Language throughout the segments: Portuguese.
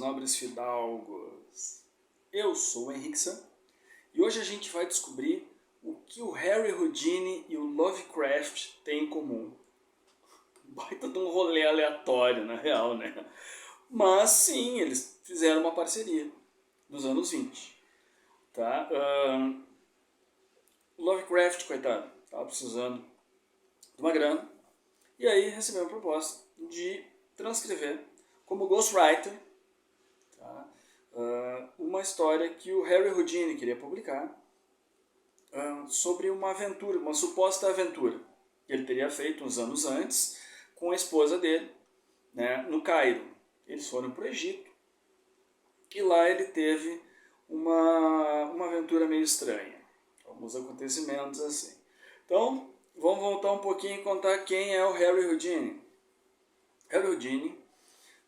nobres fidalgos. Eu sou o Henrique San e hoje a gente vai descobrir o que o Harry Houdini e o Lovecraft têm em comum. Baita de um rolê aleatório, na real, né? Mas sim, eles fizeram uma parceria nos anos 20. Tá? O Lovecraft, coitado, estava precisando de uma grana e aí recebeu uma proposta de transcrever como ghostwriter, tá? Uma história que o Harry Houdini queria publicar sobre uma aventura, uma suposta aventura que ele teria feito uns anos antes com a esposa dele, né, no Cairo. Eles foram para o Egito e lá ele teve uma aventura meio estranha, alguns acontecimentos assim. Então, vamos voltar um pouquinho e contar quem é o Harry Houdini. Harry Houdini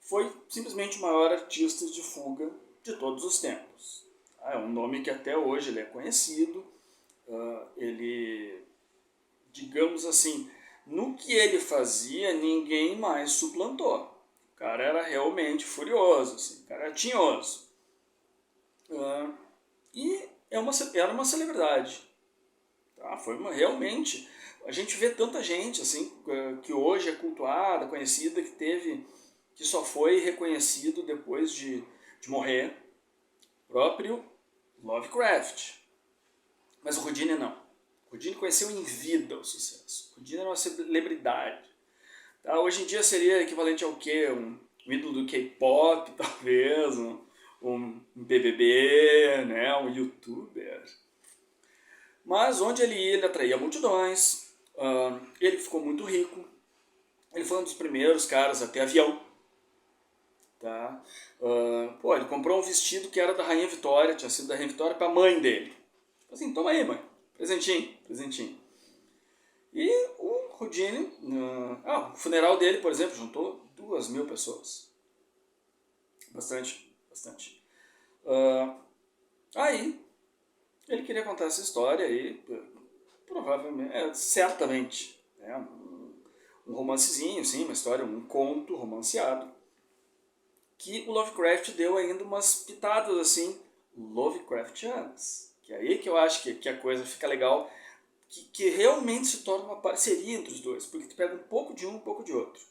foi simplesmente o maior artista de fuga de todos os tempos. É um nome que até hoje ele é conhecido. Ele, digamos assim, no que ele fazia, ninguém mais suplantou. O cara era realmente furioso, assim, o cara era tinhoso. E era uma celebridade. Tá? Realmente, a gente vê tanta gente assim, que hoje é cultuada, conhecida, que só foi reconhecido depois de morrer. O próprio Lovecraft. Mas o Houdini não. O Houdini conheceu em vida o sucesso. O Houdini era uma celebridade. Tá? Hoje em dia seria equivalente ao quê? Um ídolo do K-pop, talvez, um BBB, né? Um youtuber. Mas onde ele ia, ele atraía multidões, ele ficou muito rico, ele foi um dos primeiros caras a ter avião. Tá? Ele comprou um vestido que era da Rainha Vitória, tinha sido da Rainha Vitória, para a mãe dele. Assim, toma aí, mãe, presentinho, presentinho. E o Houdini, o funeral dele, por exemplo, juntou 2.000 pessoas. Bastante, bastante. Aí, ele queria contar essa história e provavelmente, certamente, né, um romancezinho, sim, uma história, um conto romanceado, que o Lovecraft deu ainda umas pitadas assim, Lovecraftianas. Que é aí que eu acho que a coisa fica legal, que realmente se torna uma parceria entre os dois, porque tu pega um pouco de um pouco de outro.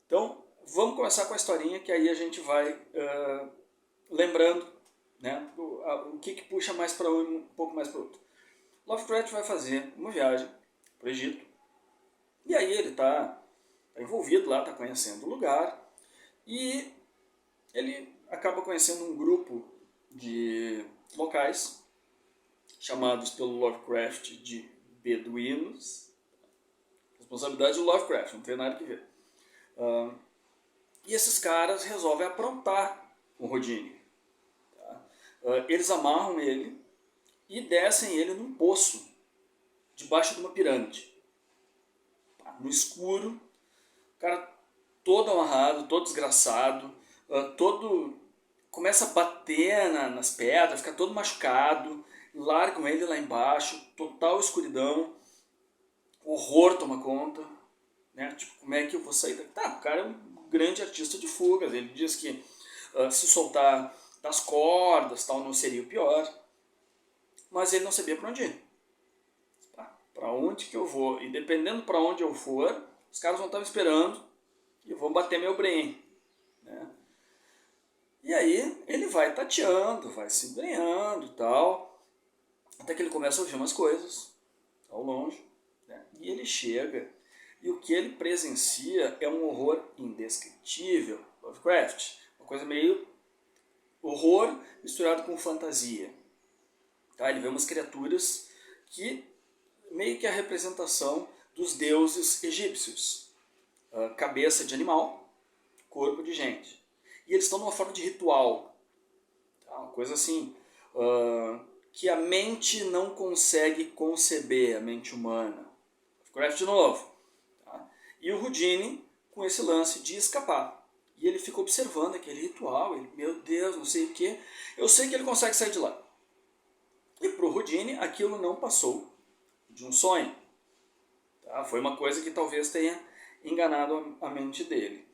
Então, vamos começar com a historinha, que aí a gente vai lembrando, né, o que puxa mais para um pouco mais para o outro. Lovecraft vai fazer uma viagem para o Egito, e aí ele está envolvido lá, está conhecendo o lugar, e ele acaba conhecendo um grupo de locais, chamados pelo Lovecraft de beduínos. Responsabilidade do Lovecraft, não tem nada que ver. E esses caras resolvem aprontar o Houdini. Tá? Eles amarram ele e descem ele num poço, debaixo de uma pirâmide. No escuro, o cara todo amarrado, todo desgraçado, começa a bater nas pedras, fica todo machucado, largam ele lá embaixo, total escuridão, horror toma conta, né? Tipo, como é que eu vou sair daqui? Tá, o cara é um grande artista de fugas, ele diz que se soltar das cordas tal não seria o pior, mas ele não sabia para onde ir. Para onde que eu vou? E dependendo para onde eu for, os caras vão estar me esperando e vão bater meu brain, né? E aí ele vai tateando, vai se embrenhando e tal, até que ele começa a ouvir umas coisas ao longe, né? E ele chega, e o que ele presencia é um horror indescritível. Lovecraft, uma coisa meio horror misturado com fantasia. Tá? Ele vê umas criaturas que meio que a representação dos deuses egípcios. Cabeça de animal, corpo de gente. E eles estão numa forma de ritual. Tá? Uma coisa assim, que a mente não consegue conceber, a mente humana. Lovecraft de novo. Tá? E o Houdini com esse lance de escapar. E ele fica observando aquele ritual, ele, meu Deus, não sei o que. Eu sei que ele consegue sair de lá. E para o Houdini aquilo não passou de um sonho. Tá? Foi uma coisa que talvez tenha enganado a mente dele.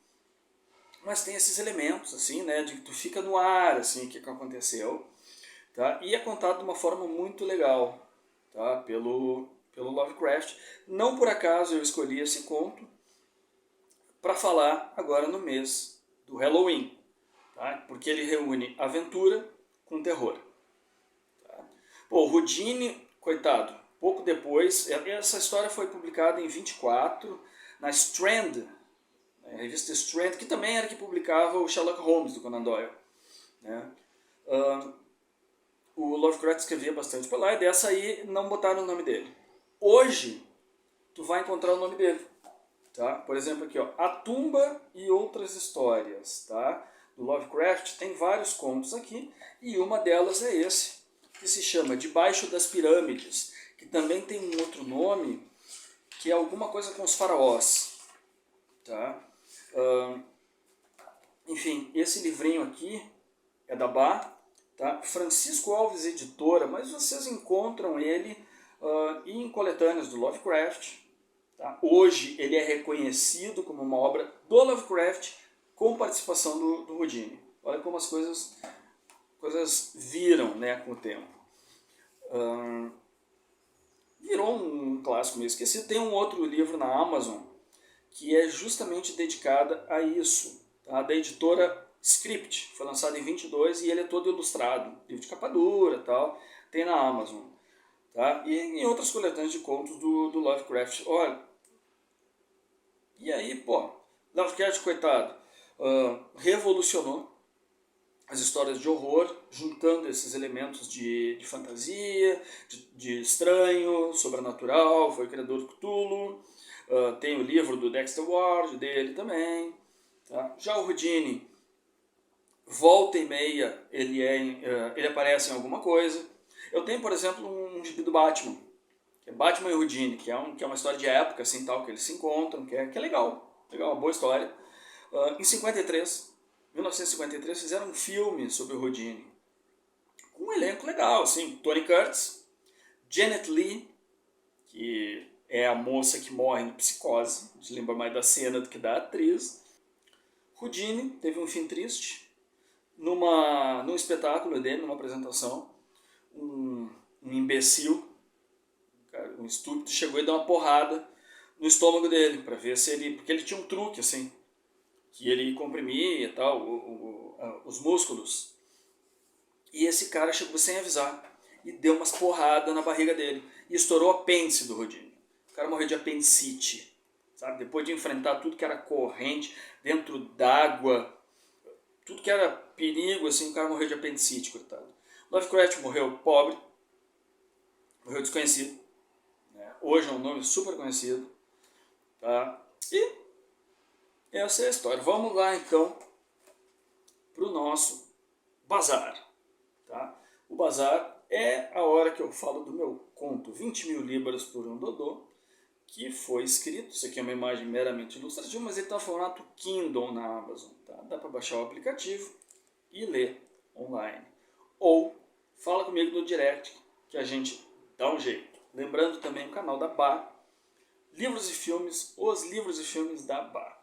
mas tem esses elementos, assim, né, de que tu fica no ar, assim, o que aconteceu, tá? E é contado de uma forma muito legal, tá? Pelo Lovecraft. Não por acaso eu escolhi esse conto para falar agora no mês do Halloween, tá? Porque ele reúne aventura com terror. Tá? Pô, o Houdini, coitado, pouco depois, essa história foi publicada em 24 na Strand, a revista Strand, que também era que publicava o Sherlock Holmes do Conan Doyle, né? O Lovecraft escrevia bastante por lá, e dessa aí não botaram o nome dele. Hoje, tu vai encontrar o nome dele. Tá? Por exemplo, aqui, ó, A Tumba e Outras Histórias. Tá? Do Lovecraft tem vários contos aqui, e uma delas é esse, que se chama Debaixo das Pirâmides, que também tem um outro nome, que é alguma coisa com os faraós. Tá? Enfim, esse livrinho aqui é da Bá, tá? Francisco Alves Editora, mas vocês encontram ele em coletâneas do Lovecraft. Tá? Hoje ele é reconhecido como uma obra do Lovecraft com participação do Houdini. Olha como as coisas viram, né, com o tempo. Virou um clássico meio esquecido. Tem um outro livro na Amazon que é justamente dedicada a isso, tá? Da editora Script. Foi lançado em 22 e ele é todo ilustrado, livro de capa dura, tal. Tem na Amazon, tá? E em outras coletâneas de contos do Lovecraft. Olha, e aí, pô, Lovecraft, coitado, revolucionou as histórias de horror, juntando esses elementos de fantasia, de estranho, sobrenatural, foi o criador do Cthulhu. Tem o livro do Dexter Ward, dele também. Tá? Já o Houdini, volta e meia, ele aparece em alguma coisa. Eu tenho, por exemplo, um gibi do Batman, que é Batman e Houdini, que é uma história de época, assim, tal, que eles se encontram, que é legal, uma boa história. Em 1953, fizeram um filme sobre o Houdini, com um elenco legal, assim, Tony Curtis, Janet Leigh, que é a moça que morre no Psicose, a gente lembra mais da cena do que da atriz. Houdini teve um fim triste, num espetáculo dele, numa apresentação, um imbecil, um estúpido, chegou e deu uma porrada no estômago dele, para ver se ele... Porque ele tinha um truque, assim, que ele comprimia e tal, os músculos. E esse cara chegou sem avisar e deu umas porradas na barriga dele. E estourou o apêndice do Houdini. O cara morreu de apendicite, sabe? Depois de enfrentar tudo que era corrente, dentro d'água, tudo que era perigo, assim, o cara morreu de apendicite, coitado. Lovecraft morreu pobre, morreu desconhecido. Né? Hoje é um nome super conhecido. Tá? E essa é a história. Vamos lá, então, para o nosso bazar. Tá? O bazar é a hora que eu falo do meu conto 20.000 libras por um dodô, que foi escrito, isso aqui é uma imagem meramente ilustrativa, mas ele está no formato Kindle na Amazon. Tá? Dá para baixar o aplicativo e ler online. Ou fala comigo no direct, que a gente dá um jeito. Lembrando também o canal da Bá, Livros e Filmes, os livros e filmes da Bá.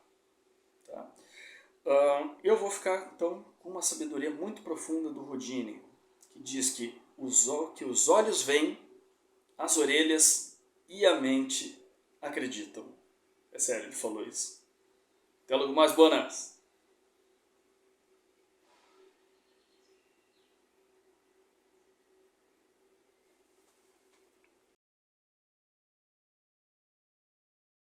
Tá? Eu vou ficar, então, com uma sabedoria muito profunda do Houdini, que diz que os olhos veem, as orelhas e a mente acreditam. É sério, ele falou isso. Até logo mais, bonas!